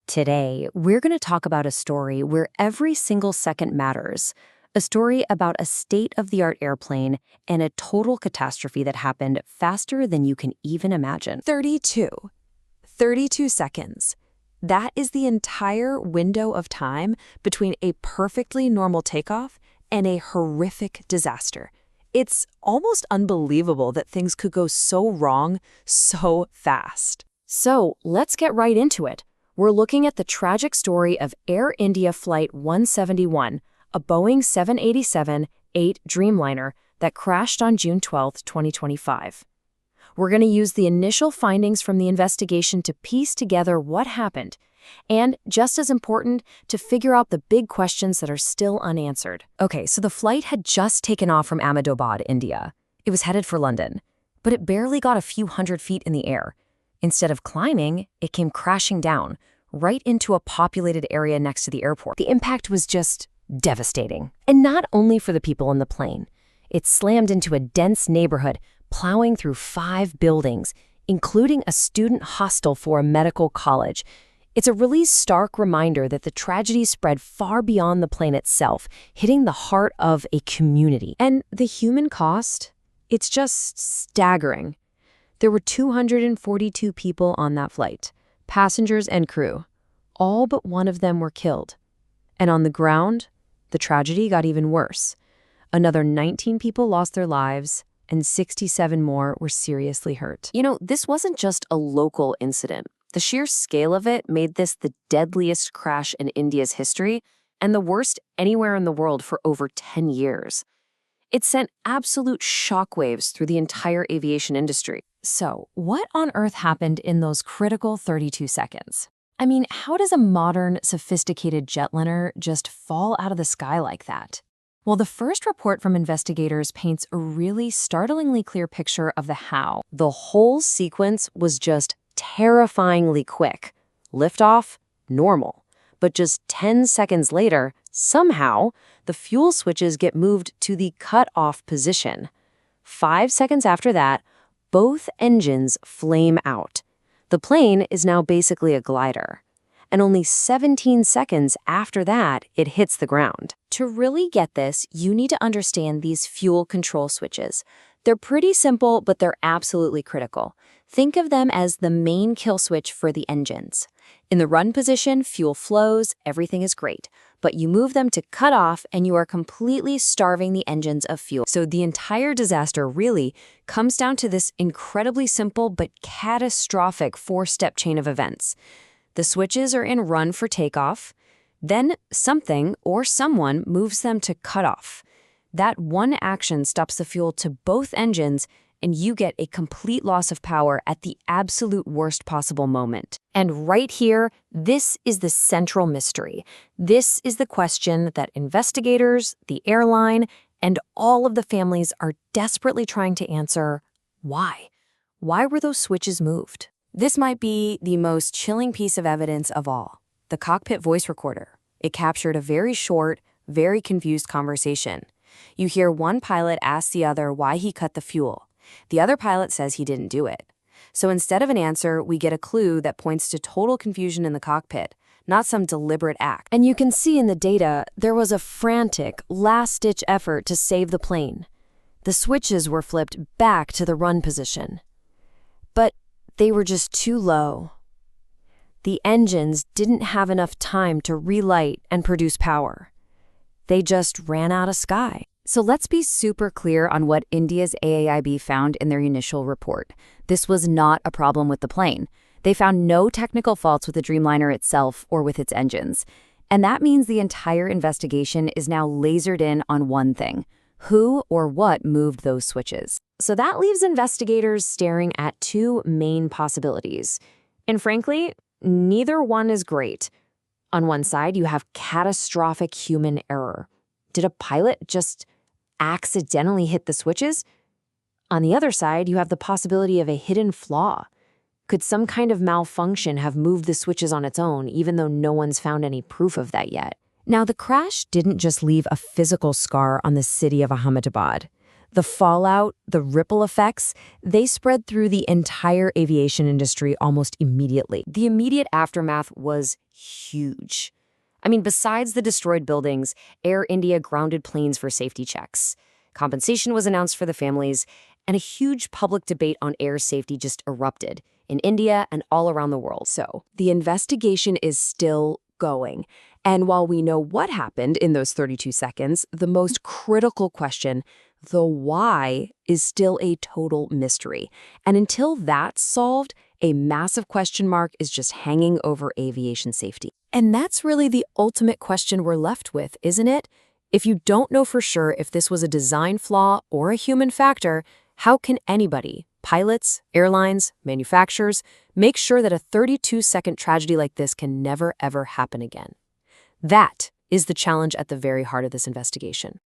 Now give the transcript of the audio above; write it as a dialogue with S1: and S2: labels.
S1: Today, we're going to talk about a story where every single second matters. A story about a state-of-the-art airplane and a total catastrophe that happened faster than you can even imagine.
S2: 32. 32 seconds. That is the entire window of time between a perfectly normal takeoff and a horrific disaster. It's almost unbelievable that things could go so wrong so fast.
S1: So, let's get right into it. We're looking at the tragic story of Air India Flight 171, a Boeing 787-8 Dreamliner that crashed on June 12, 2025. We're going to use the initial findings from the investigation to piece together what happened, and, just as important, to figure out the big questions that are still unanswered. Okay, so the flight had just taken off from Ahmedabad, India. It was headed for London, but it barely got a few hundred feet in the air. Instead of climbing, it came crashing down, right into a populated area next to the airport. The impact was just devastating. And not only for the people in the plane. It slammed into a dense neighborhood, plowing through 5 buildings, including a student hostel for a medical college. It's a really stark reminder that the tragedy spread far beyond the plane itself, hitting the heart of a community. And the human cost? It's just staggering. There were 242 people on that flight, passengers and crew. All but one of them were killed. And on the ground, the tragedy got even worse. Another 19 people lost their lives, and 67 more were seriously hurt.
S3: You know, this wasn't just a local incident. The sheer scale of it made this the deadliest crash in India's history and the worst anywhere in the world for over 10 years. It sent absolute shockwaves through the entire aviation industry.
S1: So, what on earth happened in those critical 32 seconds? I mean, how does a modern, sophisticated jetliner just fall out of the sky like that? Well, the first report from investigators paints a really startlingly clear picture of the how.
S3: The whole sequence was just terrifyingly quick. Liftoff, normal. But just 10 seconds later, somehow, the fuel switches get moved to the cutoff position. 5 seconds after that, both engines flame out. The plane is now basically a glider. And only 17 seconds after that, it hits the ground.
S1: To really get this, you need to understand these fuel control switches. They're pretty simple, but they're absolutely critical. Think of them as the main kill switch for the engines. In the run position, fuel flows, everything is great. But you move them to cut off and you are completely starving the engines of fuel. So the entire disaster really comes down to this incredibly simple but catastrophic 4-step chain of events. The switches are in run for takeoff, then something or someone moves them to cut off. That one action stops the fuel to both engines, and you get a complete loss of power at the absolute worst possible moment. And right here, this is the central mystery. This is the question that investigators, the airline, and all of the families are desperately trying to answer. Why? Why were those switches moved? This might be the most chilling piece of evidence of all, the cockpit voice recorder. It captured a very short, very confused conversation. You hear one pilot ask the other why he cut the fuel. The other pilot says he didn't do it. So instead of an answer, we get a clue that points to total confusion in the cockpit, not some deliberate act. And you can see in the data, there was a frantic, last-ditch effort to save the plane. The switches were flipped back to the run position. But they were just too low. The engines didn't have enough time to relight and produce power. They just ran out of sky. So let's be super clear on what India's AAIB found in their initial report. This was not a problem with the plane. They found no technical faults with the Dreamliner itself or with its engines. And that means the entire investigation is now lasered in on one thing: who or what moved those switches. So that leaves investigators staring at 2 main possibilities. And frankly, neither one is great. On one side, you have catastrophic human error. Did a pilot just accidentally hit the switches? On the other side, you have the possibility of a hidden flaw. Could some kind of malfunction have moved the switches on its own, even though no one's found any proof of that yet? Now, the crash didn't just leave a physical scar on the city of Ahmedabad.
S2: The fallout, the ripple effects, they spread through the entire aviation industry almost immediately.
S3: The immediate aftermath was huge. I mean, besides the destroyed buildings, Air India grounded planes for safety checks. Compensation was announced for the families, and a huge public debate on air safety just erupted in India and all around the world.
S2: So, the investigation is still going. And while we know what happened in those 32 seconds, the most critical question, the why, is still a total mystery. And until that's solved, a massive question mark is just hanging over aviation safety. And that's really the ultimate question we're left with, isn't it? If you don't know for sure if this was a design flaw or a human factor, how can anybody, pilots, airlines, manufacturers, make sure that a 32-second tragedy like this can never, ever happen again? That is the challenge at the very heart of this investigation.